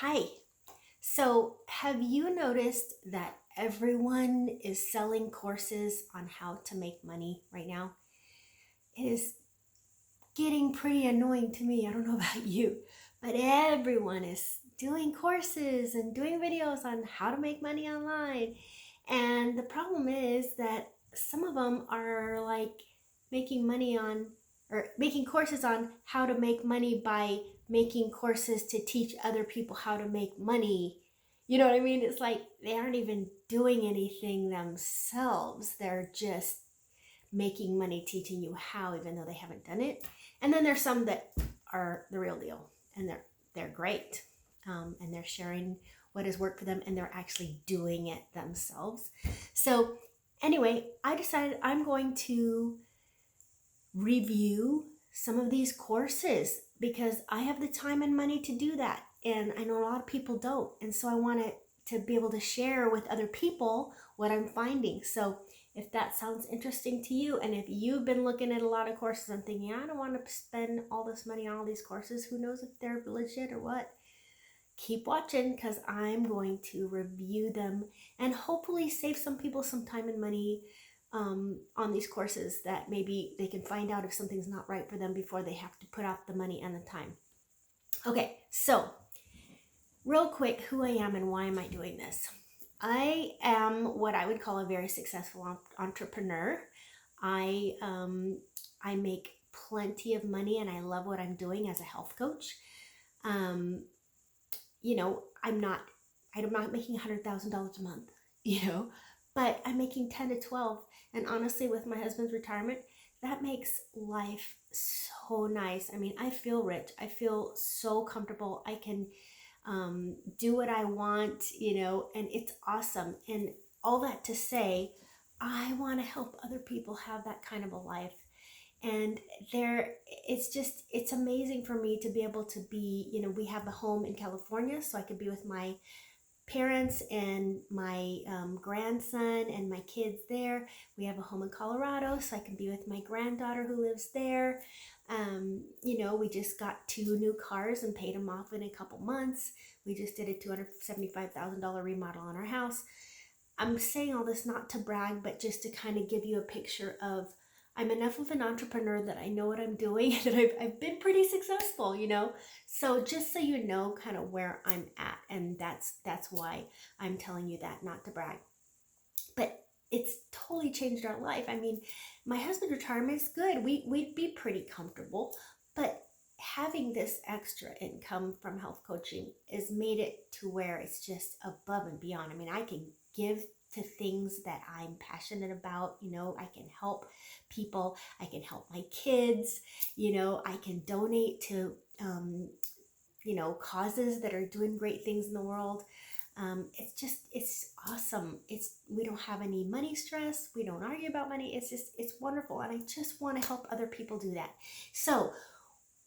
Hi. So, have you noticed that everyone is selling courses on how to make money right now? It is getting pretty annoying to me. I don't know about you, but everyone is doing courses and doing videos on how to make money online. And the problem is that some of them are like making money on or making courses on how to make money by making courses to teach other people how to make money. You know what I mean? It's like they aren't even doing anything themselves. They're just making money teaching you how, even though they haven't done it. And then there's some that are the real deal, and they're great, and they're sharing what has worked for them, and they're actually doing it themselves. So anyway, I decided I'm going to review some of these courses because I have the time and money to do that, and I know a lot of people don't, and so I want to be able to share with other people what I'm finding. So if that sounds interesting to you, and if you've been looking at a lot of courses and thinking, I don't want to spend all this money on all these courses, who knows if they're legit or what, keep watching because I'm going to review them and hopefully save some people some time and money on these courses, that maybe they can find out if something's not right for them before they have to put out the money and the time. Okay, so real quick, who I am and why am I doing this? I am what I would call a very successful entrepreneur. I make plenty of money and I love what I'm doing as a health coach. Um, I'm not making $100,000 a month, but I'm making 10 to 12. And honestly, with my husband's retirement, that makes life so nice. I mean, I feel rich. I feel so comfortable. I can do what I want, and it's awesome. And all that to say, I want to help other people have that kind of a life. And it's amazing for me to be able to be, we have a home in California, so I could be with my parents and my grandson and my kids there. We have a home in Colorado, so I can be with my granddaughter who lives there. We just got two new cars and paid them off in a couple months. We just did a $275,000 remodel on our house. I'm saying all this not to brag, but just to kind of give you a picture of I'm enough of an entrepreneur that I know what I'm doing and that I've been pretty successful. So just so you know kind of where I'm at, and that's why I'm telling you that, not to brag. But it's totally changed our life. I mean, my husband's retirement is good. We'd be pretty comfortable, but having this extra income from health coaching has made it to where it's just above and beyond. I mean, I can give to things that I'm passionate about. I can help people. I can help my kids. I can donate to, causes that are doing great things in the world. It's awesome. We don't have any money stress. We don't argue about money. It's wonderful. And I just want to help other people do that. So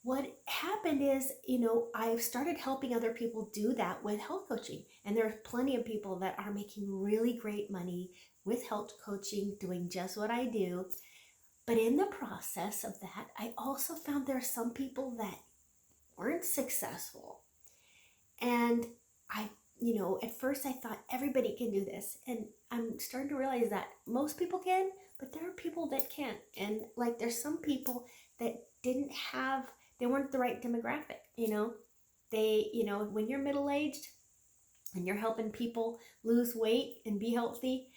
what happened is, I've started helping other people do that with health coaching. And there are plenty of people that are making really great money with health coaching, doing just what I do. But in the process of that, I also found there are some people that weren't successful. And at first I thought everybody can do this. And I'm starting to realize that most people can, but there are people that can't. And like there's some people that they weren't the right demographic. When you're middle aged and you're helping people lose weight and be healthy,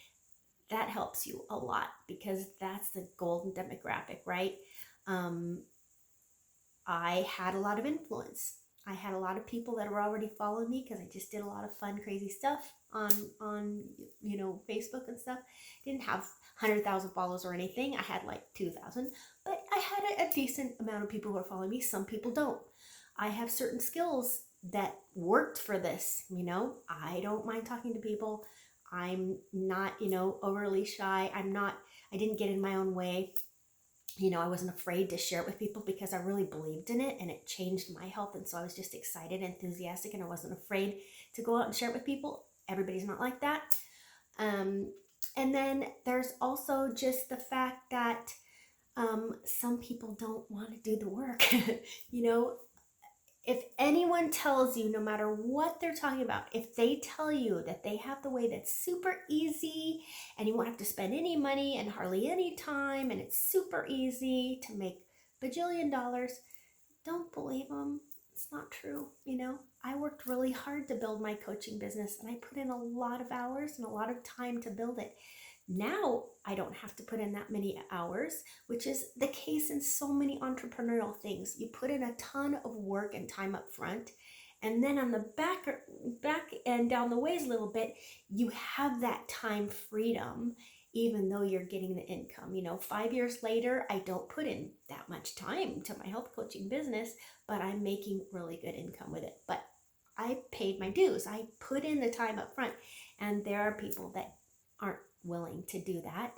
that helps you a lot because that's the golden demographic, right? Um, I had a lot of influence. I had a lot of people that were already following me because I just did a lot of fun, crazy stuff on Facebook and stuff. Didn't have 100,000 followers or anything. I had like 2,000, but I had a decent amount of people who are following me. Some people don't. I have certain skills that worked for this. I don't mind talking to people. I'm not, overly shy. I didn't get in my own way. I wasn't afraid to share it with people because I really believed in it and it changed my health. And so I was just excited, enthusiastic, and I wasn't afraid to go out and share it with people. Everybody's not like that. And then there's also just the fact that some people don't want to do the work. If anyone tells you, no matter what they're talking about, if they tell you that they have the way that's super easy and you won't have to spend any money and hardly any time and it's super easy to make bajillion dollars, don't believe them. It's not true. I worked really hard to build my coaching business and I put in a lot of hours and a lot of time to build it. Now I don't have to put in that many hours, which is the case in so many entrepreneurial things. You put in a ton of work and time up front, and then on the back end down the ways a little bit, you have that time freedom, even though you're getting the income. 5 years later, I don't put in that much time to my health coaching business, but I'm making really good income with it. But I paid my dues. I put in the time up front, and there are people that aren't willing to do that.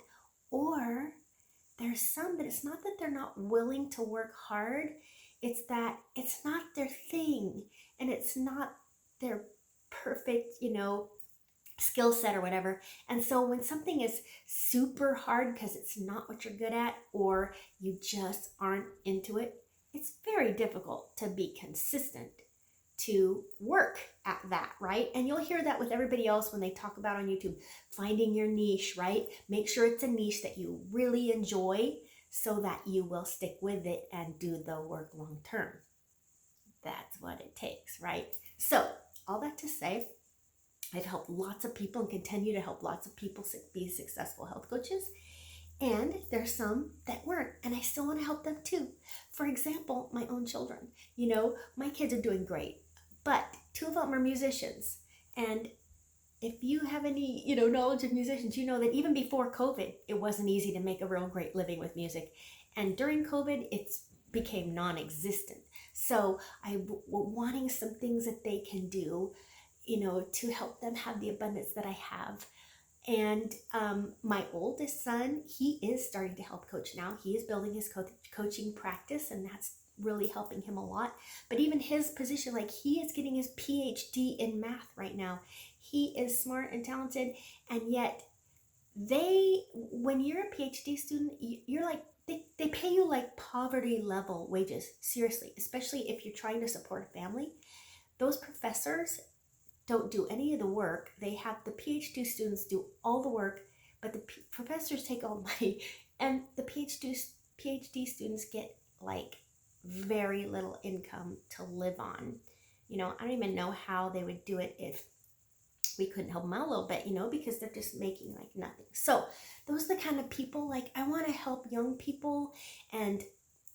Or there's some that it's not that they're not willing to work hard, it's that it's not their thing and it's not their perfect, skill set or whatever. And so when something is super hard because it's not what you're good at or you just aren't into it, it's very difficult to be consistent to work at that, right? And you'll hear that with everybody else when they talk about on YouTube, finding your niche, right? Make sure it's a niche that you really enjoy so that you will stick with it and do the work long term. That's what it takes, right? So all that to say, I've helped lots of people and continue to help lots of people be successful health coaches. And there's some that weren't, and I still want to help them too. For example, my own children. My kids are doing great, but 2 of them are musicians. And if you have any, knowledge of musicians, you know that even before COVID, it wasn't easy to make a real great living with music. And during COVID, it became non-existent. So I'm wanting some things that they can do, to help them have the abundance that I have. And my oldest son, he is starting to health coach now. He is building his coaching practice, and that's really helping him a lot. But even his position, like he is getting his PhD in math right now. He is smart and talented, and yet when you're a PhD student, you're like, they pay you like poverty level wages, seriously, especially if you're trying to support a family. Those professors don't do any of the work. They have the PhD students do all the work, but the professors take all the money, and the PhD students get like very little income to live on. I don't even know how they would do it if we couldn't help them out a little bit, because they're just making like nothing. So those are the kind of people, like I want to help young people and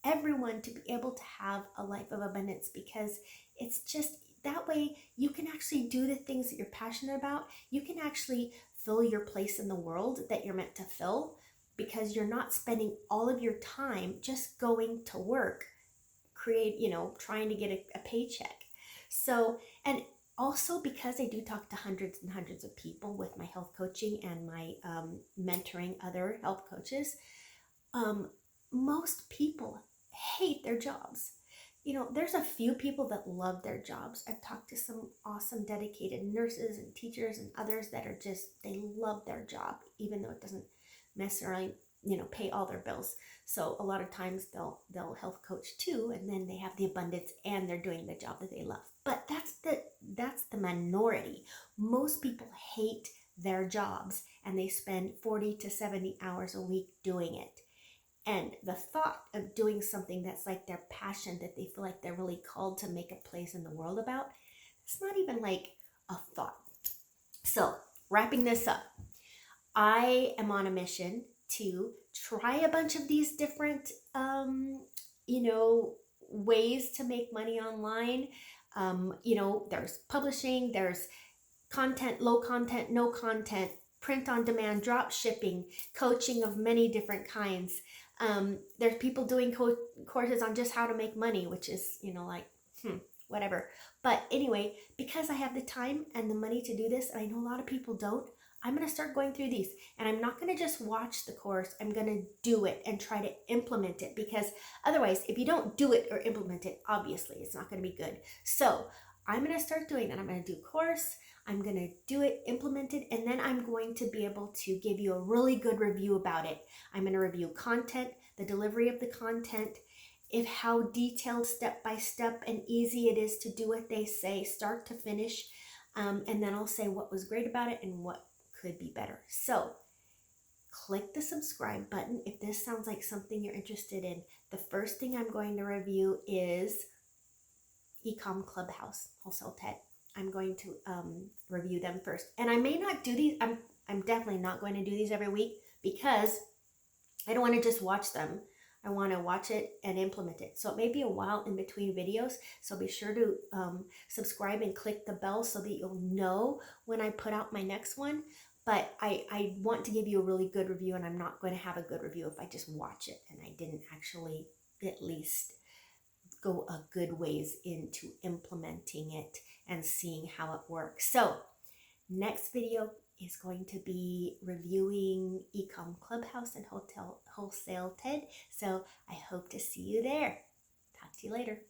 everyone to be able to have a life of abundance, because it's just that way you can actually do the things that you're passionate about. You can actually fill your place in the world that you're meant to fill, because you're not spending all of your time just going to work, trying to get a paycheck. So, and also because I do talk to hundreds and hundreds of people with my health coaching and my mentoring other health coaches, most people hate their jobs. There's a few people that love their jobs. I've talked to some awesome dedicated nurses and teachers and others that are they love their job, even though it doesn't necessarily, pay all their bills. So a lot of times they'll health coach too, and then they have the abundance and they're doing the job that they love. But that's the minority. Most people hate their jobs and they spend 40 to 70 hours a week doing it. And the thought of doing something that's like their passion, that they feel like they're really called to make a place in the world about, it's not even like a thought. So wrapping this up, I am on a mission to try a bunch of these different, ways to make money online. There's publishing, there's content, low content, no content, print on demand, drop shipping, coaching of many different kinds. There's people doing courses on just how to make money, which is, whatever. But anyway, because I have the time and the money to do this, and I know a lot of people don't, I'm going to start going through these, and I'm not going to just watch the course. I'm going to do it and try to implement it, because otherwise, if you don't do it or implement it, obviously it's not going to be good. So I'm going to start doing that. I'm going to do course. I'm going to do it, implement it, and then I'm going to be able to give you a really good review about it. I'm going to review content, the delivery of the content, if how detailed step by step and easy it is to do what they say, start to finish. And then I'll say what was great about it and what could be better. So click the subscribe button if this sounds like something you're interested in. The first thing I'm going to review is Ecom Clubhouse, Wholesale TED. I'm going to review them first. And I may not do these. I'm definitely not going to do these every week because I don't want to just watch them. I want to watch it and implement it. So it may be a while in between videos. So be sure to subscribe and click the bell so that you'll know when I put out my next one. But I want to give you a really good review, and I'm not going to have a good review if I just watch it and I didn't actually at least go a good ways into implementing it and seeing how it works. So next video is going to be reviewing Ecom Clubhouse and Wholesale TED. So I hope to see you there. Talk to you later.